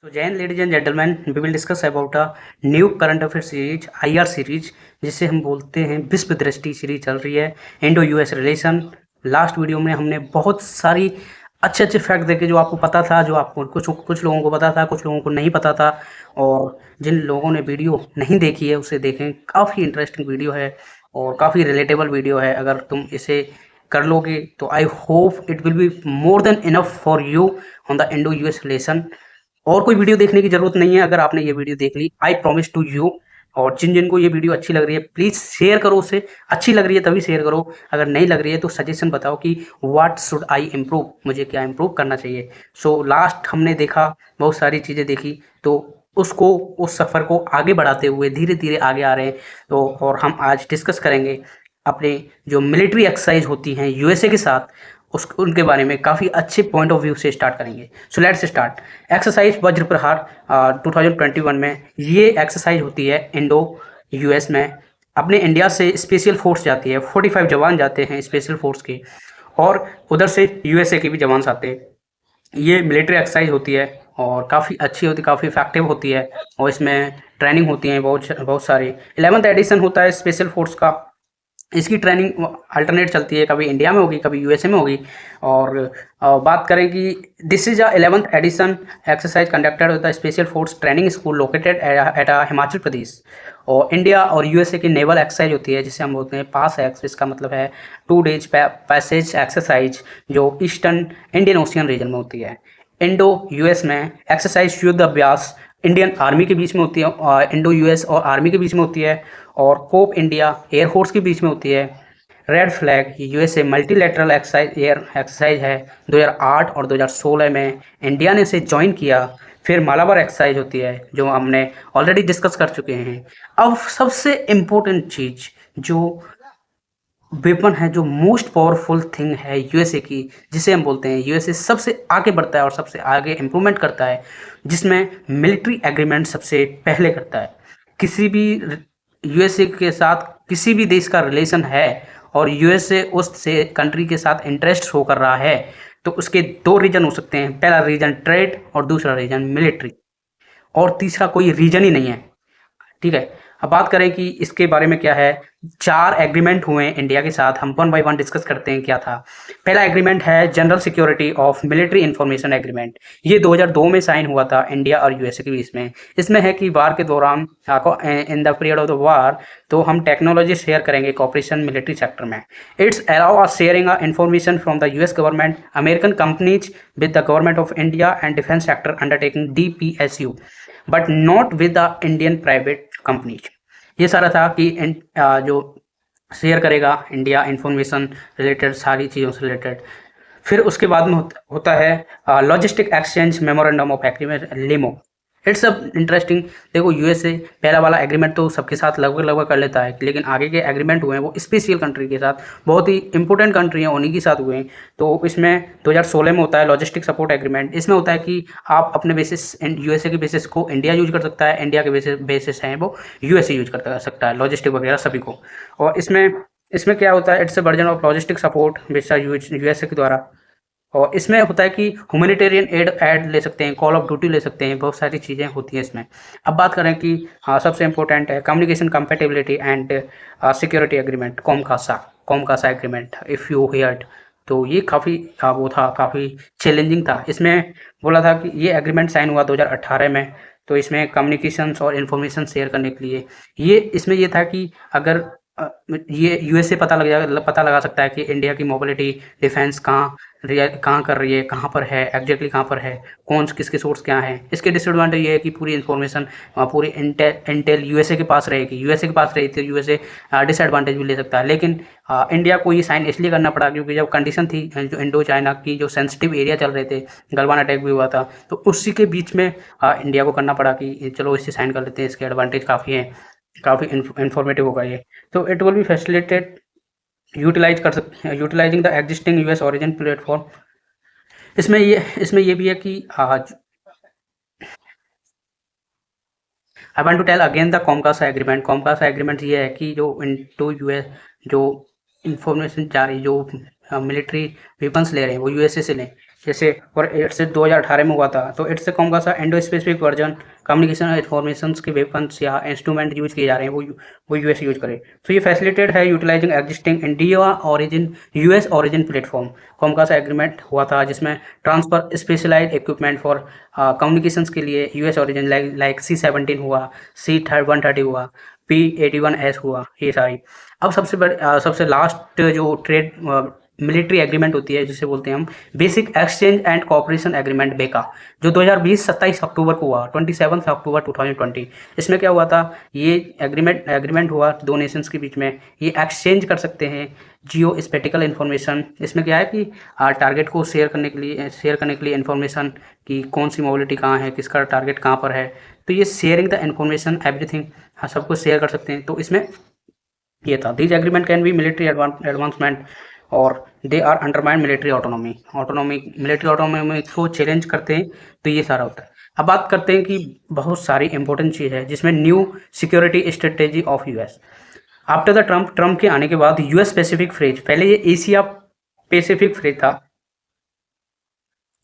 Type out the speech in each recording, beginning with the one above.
So, Jain, ladies and gentlemen, we will discuss about a new current affair series, IR series, जिसे हम बोलते हैं विश्व दृष्टि सीरीज चल रही है Indo US relation. Last video में हमने बहुत सारी अच्छे अच्छे फैक्ट देखे जो आपको पता था, जो आपको कुछ लोगों को पता था, कुछ लोगों को नहीं पता था। और जिन लोगों ने वीडियो नहीं देखी है उसे देखें, काफ़ी इंटरेस्टिंग वीडियो है और काफ़ी रिलेटेबल वीडियो है। अगर तुम इसे कर लोगे तो I hope it will be more than enough for you on the Indo US relation. और कोई वीडियो देखने की ज़रूरत नहीं है। अगर आपने ये वीडियो देख ली, आई प्रॉमिस टू यू। और जिन को ये वीडियो अच्छी लग रही है प्लीज़ शेयर करो उसे। अच्छी लग रही है तभी शेयर करो, अगर नहीं लग रही है तो सजेशन बताओ कि व्हाट शुड आई इम्प्रूव, मुझे क्या इम्प्रूव करना चाहिए। सो लास्ट हमने देखा, बहुत सारी चीज़ें देखी, तो उसको उस सफ़र को आगे बढ़ाते हुए धीरे धीरे आगे आ रहे हैं। तो और हम आज डिस्कस करेंगे अपने जो मिलिट्री एक्सरसाइज होती हैं यूएसए के साथ, उस उनके बारे में काफ़ी अच्छे पॉइंट ऑफ व्यू से स्टार्ट करेंगे। So let's start. एक्सरसाइज वज्र प्रहार 2021 में ये एक्सरसाइज होती है इंडो यूएस में। अपने इंडिया से स्पेशल फोर्स जाती है, 45 जवान जाते हैं स्पेशल फोर्स के, और उधर से यूएसए के भी जवान आते हैं। ये मिलिट्री एक्सरसाइज होती है और काफ़ी अच्छी होती है, काफ़ी इफेक्टिव होती है। और इसमें ट्रेनिंग होती है बहुत सारी। 11th एडिशन होता है स्पेशल फोर्स का। इसकी ट्रेनिंग अल्टरनेट चलती है, कभी इंडिया में होगी, कभी यूएसए में होगी। और बात करें कि this is a 11th edition exercise conducted with the special force training school located at Himachal Pradesh. और इंडिया और यूएसए की नेवल एक्सरसाइज होती है जिसे हम बोलते हैं पास एक्स। इसका मतलब है 2 डेज पैसेज एक्सरसाइज, जो ईस्टर्न इंडियन ओशियन रीजन में होती है। इंडो यूएस में एक्सरसाइज युद्ध अभ्यास इंडियन आर्मी के बीच में होती है, और इंडो यूएस और आर्मी के बीच में होती है, और कोप इंडिया एयरफोर्स के बीच में होती है। Red flag USA multilateral exercise air exercise है। 2008 और 2016 में इंडिया ने इसे ज्वाइन किया। फिर मालाबार एक्सरसाइज होती है जो हमने ऑलरेडी डिस्कस कर चुके हैं। अब सबसे इम्पोर्टेंट चीज़, जो वेपन है, जो मोस्ट पावरफुल थिंग है यूएसए की, जिसे हम बोलते हैं यूएसए सबसे आगे बढ़ता है और सबसे आगे इम्प्रूवमेंट करता है, जिसमें मिलिट्री एग्रीमेंट सबसे पहले करता है। किसी भी यूएसए के साथ किसी भी देश का रिलेशन है और यूएसए उस से कंट्री के साथ इंटरेस्ट शो कर रहा है, तो उसके दो रीजन हो सकते हैं। पहला रीजन ट्रेड और दूसरा रीजन मिलिट्री, और तीसरा कोई रीजन ही नहीं है। ठीक है, अब बात करें कि इसके बारे में क्या है। 4 एग्रीमेंट हुए हैं इंडिया के साथ, हम वन बाय वन डिस्कस करते हैं क्या था। पहला एग्रीमेंट है general security of military information agreement. ये 2002 में साइन हुआ था इंडिया और यूएसए के बीच में। इसमें है कि वार के दौरान, in the period of the war, तो हम टेक्नोलॉजी शेयर करेंगे कॉपरेशन मिलिट्री सेक्टर में। It's allow us sharing information from the US government, American companies with the government of India and defence sector undertaking DPSU, but not with the Indian private companies. ये सारा था कि जो share करेगा India information related, सारी चीज़ों से related. फिर उसके बाद में होता है logistic exchange memorandum of agreement, LEMOA. It's सब इंटरेस्टिंग। देखो, यूएसए पहला वाला एग्रीमेंट तो सबके साथ लगभग लगभग कर लेता है, लेकिन आगे के एग्रीमेंट हुए हैं वो स्पेशल कंट्री के साथ, बहुत ही इंपॉर्टेंट कंट्री हैं उन्हीं के साथ हुए हैं। तो इसमें 2016 में होता है लॉजिस्टिक सपोर्ट एग्रीमेंट। इसमें होता है कि आप अपने बेसिस, यूएसए के बेसिस को इंडिया यूज कर सकता है, इंडिया के बेसिस हैं वो यूएसए यूज कर सकता है, लॉजिस्टिक वगैरह सभी को। और इसमें क्या होता है, it's a version of logistic support based USA के द्वारा। और इसमें होता है कि ह्यूमैनिटेरियन एड ले सकते हैं, कॉल ऑफ ड्यूटी ले सकते हैं, बहुत सारी चीज़ें होती हैं इसमें। अब बात करें कि हाँ, सबसे इंपॉर्टेंट है communication compatibility and security agreement, COMCASA agreement, if you heard. तो ये काफ़ी वो था, काफ़ी चैलेंजिंग था। इसमें बोला था कि ये एग्रीमेंट साइन हुआ 2018 में। तो इसमें कम्युनिकेशंस और इन्फॉर्मेशन शेयर करने के लिए इसमें ये था कि अगर ये यूएसए पता लगा सकता है कि इंडिया की मोबिलिटी डिफेंस कहाँ कर रही है, कहाँ पर है, एग्जैक्टली कहाँ पर है, कौन किसके सोर्स क्या है। इसके डिसएडवांटेज ये है कि पूरी इन्फॉर्मेशन, पूरी इंटेल यूएसए के पास रहेगी। यूएसए के पास रही तो यूएसए डिसएडवांटेज भी ले सकता है। लेकिन इंडिया को ये साइन इसलिए करना पड़ा क्योंकि जब कंडीशन थी, जो इंडो चाइना की जो सेंसिटिव एरिया चल रहे थे, गलवान अटैक भी हुआ था, तो उसी के बीच में इंडिया को करना पड़ा कि चलो इसे साइन कर लेते हैं, इसके एडवांटेज काफ़ी हैं, काफ़ी इंफॉर्मेटिव होगा ये। तो it will be facilitate utilising the existing US origin platform. इसमें ये भी है कि आज I want to tell again the COMCASA agreement. COMCASA agreement ये है कि जो इंडो यूएस जो इंफॉर्मेशन जा रही, जो मिलिट्री वेपन्स ले रहे हैं वो यूएसए से लें। जैसे और इससे 2018 में हुआ था। तो इससे कौन सा Indo specific version communication information के वेपन्स या इंस्ट्रूमेंट यूज किए जा रहे हैं वो यूएस यूज करे। तो ये फैसिलिटेड है utilising existing India origin US origin platform. कौन सा एग्रीमेंट हुआ था जिसमें transfer specialise equipment for communications के लिए यूएस ओरिजिन लाइक C-17 हुआ, C-130 हुआ, P-81S हुआ, ये सारी। अब सबसे लास्ट जो ट्रेड मिलिट्री एग्रीमेंट होती है जिसे बोलते हैं हम basic exchange and cooperation agreement बेका, जो 2020 27 अक्टूबर को हुआ, 27 अक्टूबर 2020। इसमें क्या हुआ था, ये एग्रीमेंट हुआ दो नेशंस के बीच में। ये एक्सचेंज कर सकते हैं जियो स्पेटिकल इन्फॉर्मेशन। इसमें क्या है कि टारगेट को शेयर करने के लिए इन्फॉर्मेशन की कौन सी मोबिलिटी कहाँ है, किसका टारगेट कहाँ पर है, तो ये शेयरिंग द इन्फॉर्मेशन एवरीथिंग, हाँ सब कुछ शेयर कर सकते हैं। तो इसमें ये था this agreement can be military advancement और they are undermine military military autonomy को चैलेंज करते हैं। तो ये सारा होता है। अब बात करते हैं कि बहुत सारी इंपॉर्टेंट चीज़ है जिसमें new security strategy of US after the Trump के आने के बाद यूएस स्पेसिफिक फ्रेज, पहले ये एशिया पैसिफिक फ्रेज था।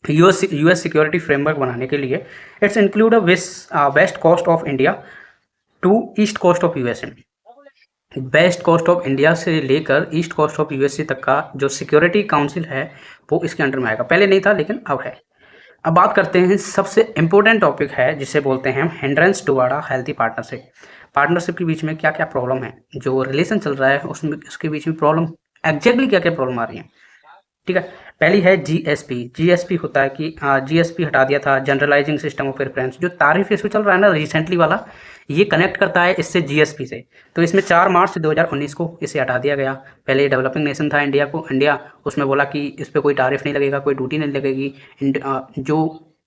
यूएस सिक्योरिटी फ्रेमवर्क बनाने के लिए it's include west coast of India to east coast of USA. West coast of India से लेकर ईस्ट कोस्ट ऑफ यूएसए तक का जो सिक्योरिटी काउंसिल है वो इसके अंडर में आएगा। पहले नहीं था लेकिन अब है। अब बात करते हैं सबसे इम्पोर्टेंट टॉपिक है जिसे बोलते हैं हिंड्रेंस टुवर्ड अ हेल्थी पार्टनरशिप के बीच में क्या क्या प्रॉब्लम है, जो रिलेशन चल रहा है उसमें उसके बीच में प्रॉब्लम एग्जैक्टली क्या क्या प्रॉब्लम आ रही है। ठीक है, पहली है जीएसपी होता है कि जीएसपी हटा दिया था, जनरलाइजिंग सिस्टम ऑफ प्रेफरेंस। जो तारीफ इशू चल रहा है ना रिसेंटली वाला, ये कनेक्ट करता है इससे जीएसपी से। तो इसमें 4 मार्च 2019 को इसे हटा दिया गया। पहले डेवलपिंग नेशन था इंडिया उसमें बोला कि इस पर कोई तारीफ नहीं लगेगा, कोई ड्यूटी नहीं लगेगी। जो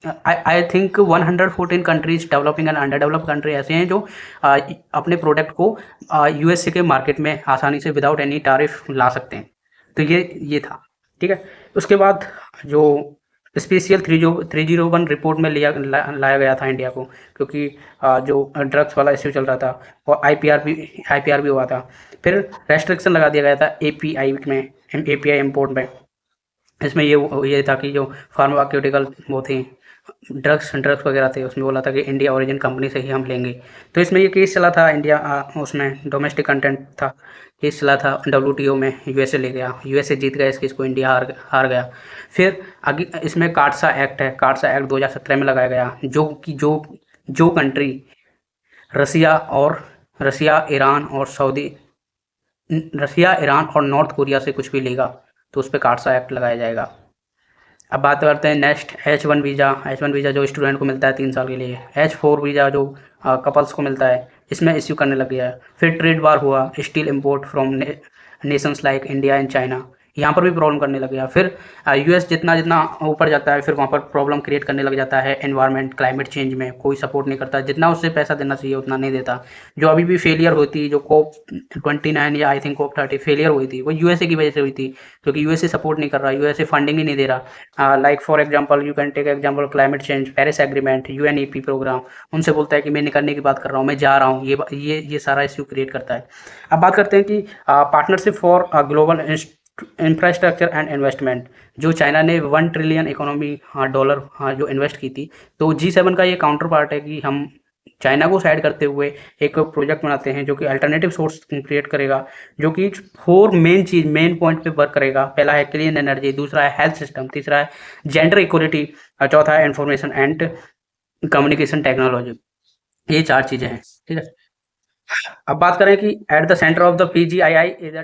I think 114 countries developing and under develop country ऐसे हैं जो अपने प्रोडक्ट को यूएसए के मार्केट में आसानी से विदाउट एनी तारीफ ला सकते हैं। तो ये था। ठीक है, उसके बाद जो स्पेशल 301 रिपोर्ट में लाया गया था इंडिया को, क्योंकि जो ड्रग्स वाला इश्यू चल रहा था और आईपीआर भी हुआ था। फिर रेस्ट्रिक्शन लगा दिया गया था एपीआई इंपोर्ट में। इसमें ये था कि जो फार्मास्यूटिकल वो थे ड्रग्स वगैरह थे, उसमें बोला था कि इंडिया ओरिजिन कंपनी से ही हम लेंगे। तो इसमें ये केस चला था इंडिया उसमें डोमेस्टिक कंटेंट था, केस चला था WTO में, यूएसए ले गया, यूएसए जीत गया इस केस को, इंडिया हार गया। फिर आगे इसमें काटसा एक्ट है, काटसा एक्ट 2017 में लगाया गया, जो कंट्री रसिया ईरान और नॉर्थ कोरिया से कुछ भी लेगा तो उस पर काटसा एक्ट लगाया जाएगा। अब बात करते हैं नेक्स्ट H1 वीज़ा जो स्टूडेंट को मिलता है 3 साल के लिए। H4 वीज़ा जो कपल्स को मिलता है, इसमें इश्यू करने लग गया है। फिर ट्रेड वार हुआ, steel import from Nations like India and China, यहाँ पर भी प्रॉब्लम करने लग गया। फिर यूएस जितना ऊपर जाता है फिर वहाँ पर प्रॉब्लम क्रिएट करने लग जाता है। एनवायरनमेंट क्लाइमेट चेंज में कोई सपोर्ट नहीं करता, जितना उससे पैसा देना चाहिए उतना नहीं देता। जो अभी भी फेलियर होती, जो COP29 या आई थिंक COP30 फेलियर हुई थी, वो यूएसए की वजह से हुई थी, क्योंकि यूएसए सपोर्ट नहीं कर रहा, यूएसए फंडिंग ही नहीं दे रहा। Like for example you can take example climate change, Paris agreement, UNEP program, उनसे बोलता है कि मैं निकलने की बात कर रहा हूँ, मैं जा रहा हूँ, ये सारा इश्यू क्रिएट करता है। अब बात करते हैं कि partnership for global infrastructure and investment, जो चाइना ने 1 ट्रिलियन इकोनॉमी डॉलर जो इन्वेस्ट की थी। तो G7 का ये काउंटर पार्ट है कि हम चाइना को साइड करते हुए एक प्रोजेक्ट बनाते हैं जो कि अल्टरनेटिव सोर्स क्रिएट करेगा, जो कि 4 मेन पॉइंट पे वर्क करेगा। पहला है क्लीन एनर्जी, दूसरा है हेल्थ सिस्टम, तीसरा है जेंडर इक्वलिटी, चौथा है इंफॉर्मेशन एंड कम्युनिकेशन टेक्नोलॉजी। ये 4 चीज़ें हैं। ठीक है, अब बात करें कि at the centre of the PGII is